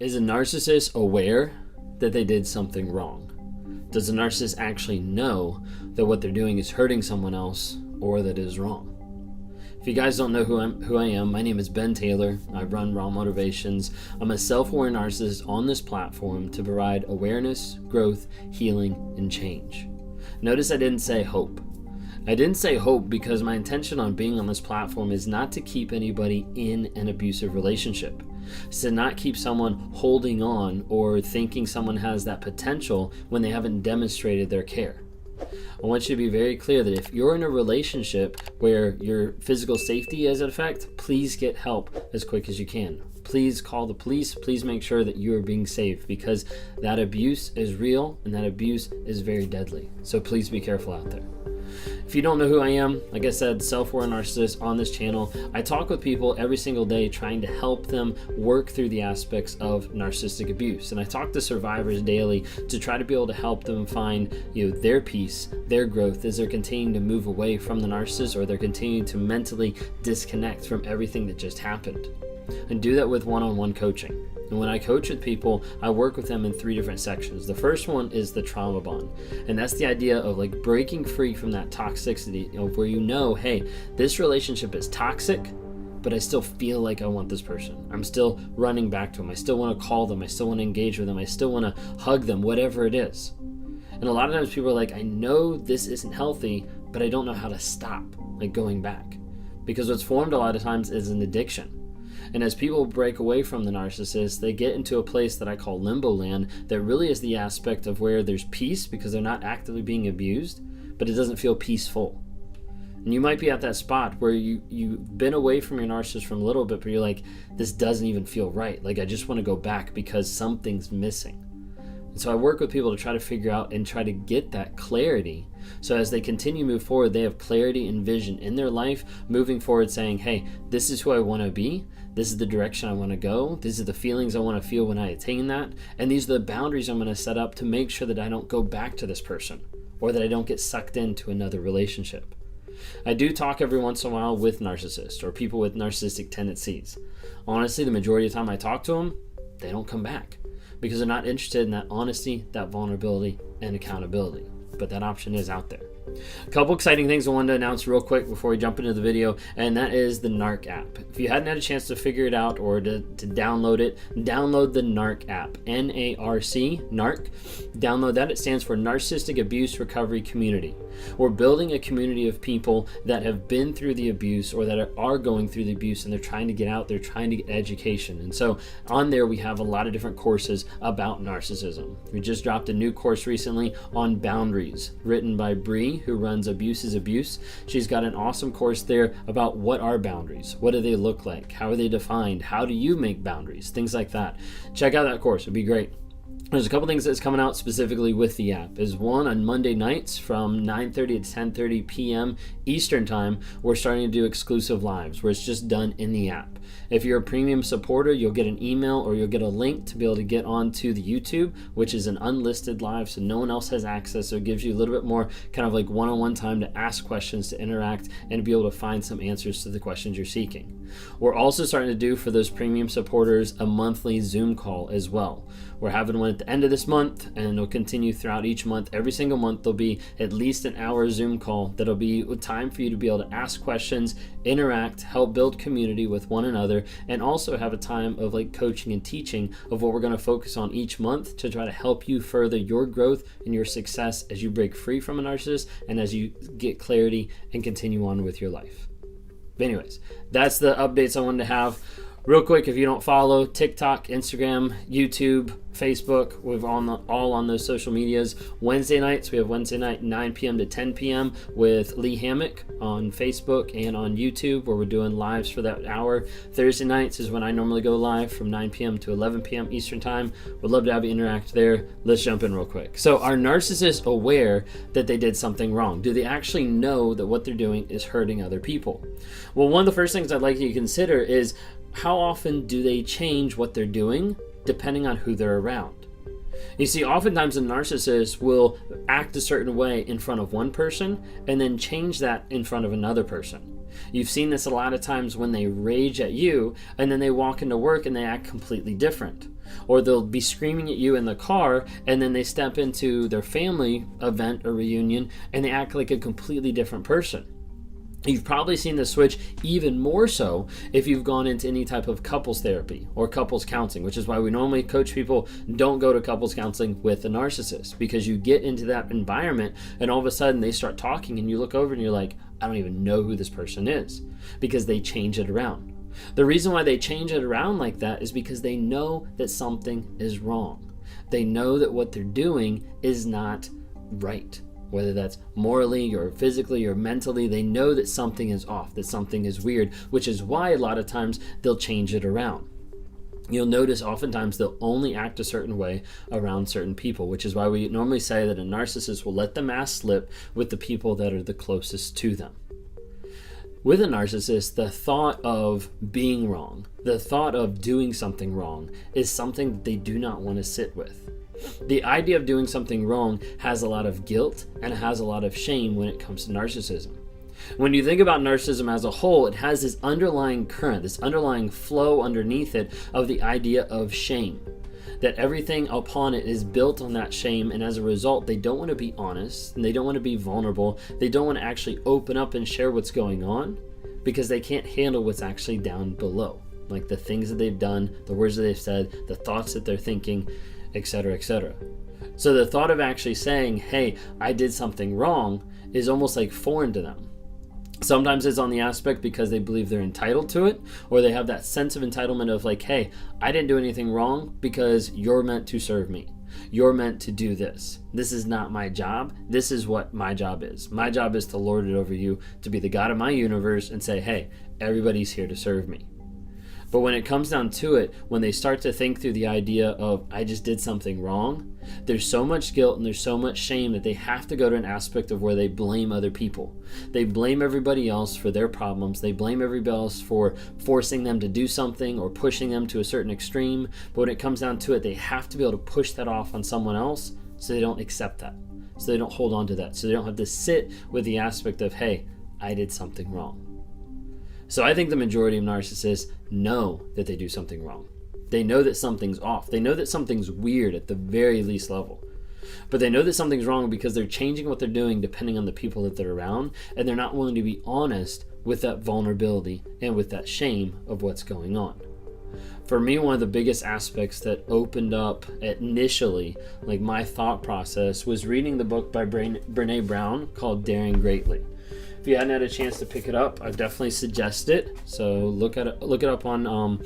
Is a narcissist aware that they did something wrong? Does a narcissist actually know that what they're doing is hurting someone else or that it is wrong? If you guys don't know who I am, my name is Ben Taylor. I run Raw Motivations. I'm a self-aware narcissist on this platform to provide awareness, growth, healing, and change. Notice I didn't say hope. I didn't say hope because my intention on being on this platform is not to keep anybody in an abusive relationship. It's to not keep someone holding on or thinking someone has that potential when they haven't demonstrated their care. I want you to be very clear that if you're in a relationship where your physical safety is at effect, please get help as quick as you can. Please call the police. Please make sure that you are being safe because that abuse is real and that abuse is very deadly. So please be careful out there. If you don't know who I am, like I said, self-aware narcissist on this channel. I talk with people every single day trying to help them work through the aspects of narcissistic abuse. And I talk to survivors daily to try to be able to help them find their peace, their growth as they're continuing to move away from the narcissist or they're continuing to mentally disconnect from everything that just happened. And do that with one-on-one coaching. And when I coach with people, I work with them in 3 different sections. The first one is the trauma bond. And that's the idea of like breaking free from that toxicity of where hey, this relationship is toxic, but I still feel like I want this person. I'm still running back to them. I still want to call them. I still want to engage with them. I still want to hug them, whatever it is. And a lot of times people are like, I know this isn't healthy, but I don't know how to stop going back. Because what's formed a lot of times is an addiction. And as people break away from the narcissist, they get into a place that I call limbo land that really is the aspect of where there's peace because they're not actively being abused, but it doesn't feel peaceful. And you might be at that spot where you've been away from your narcissist for a little bit, but you're like, this doesn't even feel right. Like, I just want to go back because something's missing. And so I work with people to try to figure out and try to get that clarity. So as they continue to move forward, they have clarity and vision in their life moving forward saying, hey, this is who I want to be. This is the direction I want to go. These are the feelings I want to feel when I attain that. And these are the boundaries I'm going to set up to make sure that I don't go back to this person or that I don't get sucked into another relationship. I do talk every once in a while with narcissists or people with narcissistic tendencies. Honestly, the majority of the time I talk to them, they don't come back because they're not interested in that honesty, that vulnerability, and accountability. But that option is out there. A couple exciting things I wanted to announce real quick before we jump into the video, and that is the NARC app. If you hadn't had a chance to figure it out or to download it, download the NARC app, N-A-R-C, NARC. Download that. It stands for Narcissistic Abuse Recovery Community. We're building a community of people that have been through the abuse or that are going through the abuse and they're trying to get out, they're trying to get education. And so on there we have a lot of different courses about narcissism. We just dropped a new course recently on boundaries, written by Bree, who runs Abuse is Abuse. She's got an awesome course there about what are boundaries, what do they look like, how are they defined, how do you make boundaries, things like that. Check out that course, it'd be great. There's a couple things that's coming out specifically with the app. Is one, on Monday nights from 9:30 to 10:30 p.m. Eastern time, we're starting to do exclusive lives where it's just done in the app. If you're a premium supporter, you'll get an email or you'll get a link to be able to get onto the YouTube, which is an unlisted live, so no one else has access. So it gives you a little bit more kind of like one-on-one time to ask questions, to interact, and to be able to find some answers to the questions you're seeking. We're also starting to do for those premium supporters a monthly Zoom call as well. We're having one at the end of this month, and it'll continue throughout each month. Every single month, there'll be at least an hour Zoom call that'll be time for you to be able to ask questions, interact, help build community with one another, and also have a time of coaching and teaching of what we're going to focus on each month to try to help you further your growth and your success as you break free from a narcissist and as you get clarity and continue on with your life. But anyways, that's the updates I wanted to have. Real quick, if you don't follow TikTok, Instagram, YouTube, Facebook, we're all on those social medias. Wednesday nights, we have Wednesday night 9 p.m. to 10 p.m. with Lee Hammock on Facebook and on YouTube, where we're doing lives for that hour. Thursday nights is when I normally go live from 9 p.m. to 11 p.m. Eastern time. Would love to have you interact there. Let's jump in real quick. So are narcissists aware that they did something wrong? Do they actually know that what they're doing is hurting other people? Well, one of the first things I'd like you to consider is how often do they change what they're doing depending on who they're around? You see, oftentimes a narcissist will act a certain way in front of one person and then change that in front of another person. You've seen this a lot of times when they rage at you and then they walk into work and they act completely different. Or they'll be screaming at you in the car and then they step into their family event or reunion and they act like a completely different person. You've probably seen this switch even more so if you've gone into any type of couples therapy or couples counseling, which is why we normally coach people don't go to couples counseling with a narcissist, because you get into that environment and all of a sudden they start talking and you look over and you're like, I don't even know who this person is, because they change it around. The reason why they change it around like that is because they know that something is wrong. They know that what they're doing is not right. Whether that's morally or physically or mentally, they know that something is off, that something is weird, which is why a lot of times they'll change it around. You'll notice oftentimes they'll only act a certain way around certain people, which is why we normally say that a narcissist will let the mask slip with the people that are the closest to them. With a narcissist, the thought of being wrong, the thought of doing something wrong is something that they do not want to sit with. The idea of doing something wrong has a lot of guilt and it has a lot of shame when it comes to narcissism. When you think about narcissism as a whole, it has this underlying current, this underlying flow underneath it of the idea of shame. That everything upon it is built on that shame, and as a result, they don't want to be honest and they don't want to be vulnerable. They don't want to actually open up and share what's going on because they can't handle what's actually down below. Like the things that they've done, the words that they've said, the thoughts that they're thinking, etc., etc. So the thought of actually saying, hey, I did something wrong is almost like foreign to them. Sometimes it's on the aspect because they believe they're entitled to it, or they have that sense of entitlement of like, hey, I didn't do anything wrong because you're meant to serve me. You're meant to do this. This is not my job. This is what my job is. My job is to lord it over you, to be the God of my universe and say, hey, everybody's here to serve me. But when it comes down to it, when they start to think through the idea of, I just did something wrong, there's so much guilt and there's so much shame that they have to go to an aspect of where they blame other people. They blame everybody else for their problems. They blame everybody else for forcing them to do something or pushing them to a certain extreme. But when it comes down to it, they have to be able to push that off on someone else so they don't accept that. So they don't hold on to that. So they don't have to sit with the aspect of, hey, I did something wrong. So I think the majority of narcissists know that they do something wrong. They know that something's off. They know that something's weird at the very least level. But they know that something's wrong because they're changing what they're doing depending on the people that they're around, and they're not willing to be honest with that vulnerability and with that shame of what's going on. For me, one of the biggest aspects that opened up initially, like my thought process, was reading the book by Brene Brown called Daring Greatly. If you hadn't had a chance to pick it up, I definitely suggest it. So look it up on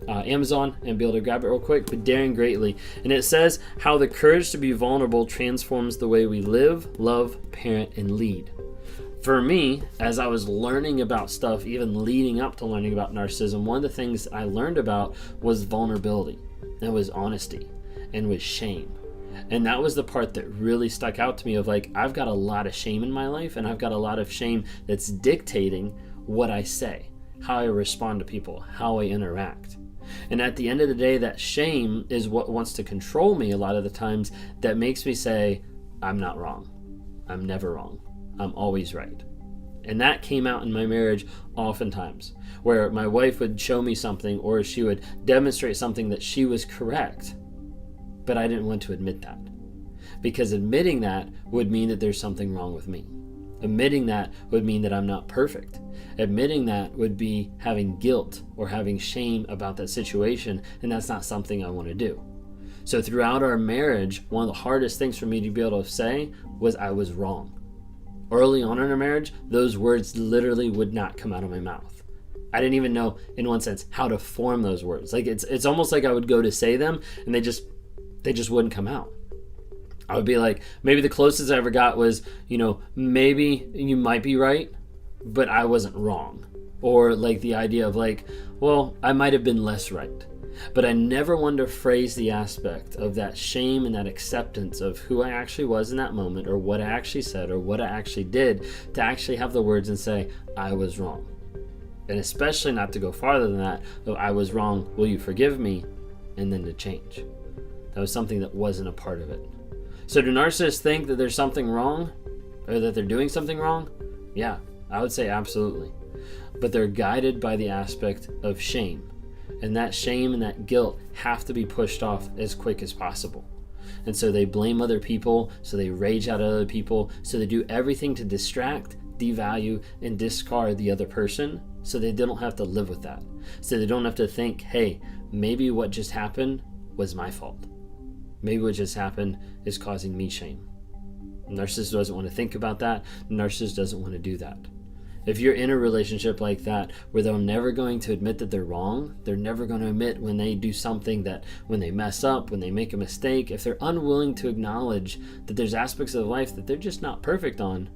Amazon and be able to grab it real quick. But Daring Greatly, and it says how the courage to be vulnerable transforms the way we live, love, parent, and lead. For me, as I was learning about stuff, even leading up to learning about narcissism, one of the things I learned about was vulnerability, and was honesty, and was shame. And that was the part that really stuck out to me of like, I've got a lot of shame in my life, and I've got a lot of shame that's dictating what I say, how I respond to people, how I interact. And at the end of the day, that shame is what wants to control me a lot of the times, that makes me say, I'm not wrong. I'm never wrong. I'm always right. And that came out in my marriage oftentimes, where my wife would show me something or she would demonstrate something that she was correct, but I didn't want to admit that, because admitting that would mean that there's something wrong with me. Admitting that would mean that I'm not perfect. Admitting that would be having guilt or having shame about that situation, and that's not something I want to do. So throughout our marriage, one of the hardest things for me to be able to say was I was wrong. Early on in our marriage, those words literally would not come out of my mouth. I didn't even know, in one sense, how to form those words. Like it's almost like I would go to say them and they just wouldn't come out. I would be like, maybe the closest I ever got was, maybe you might be right, but I wasn't wrong. Or like the idea of like, well, I might have been less right. But I never wanted to phrase the aspect of that shame and that acceptance of who I actually was in that moment, or what I actually said, or what I actually did, to actually have the words and say, I was wrong. And especially not to go farther than that, though I was wrong, will you forgive me? And then to change. That was something that wasn't a part of it. So do narcissists think that there's something wrong, or that they're doing something wrong? Yeah, I would say absolutely. but they're guided by the aspect of shame. And that shame and that guilt have to be pushed off as quick as possible. And so they blame other people, so they rage out at other people, so they do everything to distract, devalue, and discard the other person so they don't have to live with that. So they don't have to think, hey, maybe what just happened was my fault. Maybe what just happened is causing me shame. The narcissist doesn't want to think about that. The narcissist doesn't want to do that. If you're in a relationship like that, where they're never going to admit that they're wrong, they're never going to admit when they do something, that when they mess up, when they make a mistake, if they're unwilling to acknowledge that there's aspects of life that they're just not perfect on,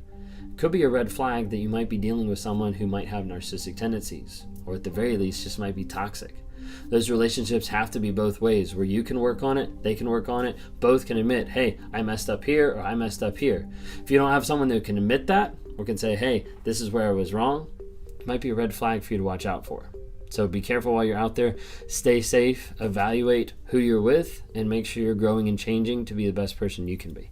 it could be a red flag that you might be dealing with someone who might have narcissistic tendencies, or at the very least just might be toxic. Those relationships have to be both ways, where you can work on it, they can work on it, both can admit, hey, I messed up here, or I messed up here. If you don't have someone who can admit that, or can say, hey, this is where I was wrong, it might be a red flag for you to watch out for. So be careful while you're out there, stay safe, evaluate who you're with, and make sure you're growing and changing to be the best person you can be.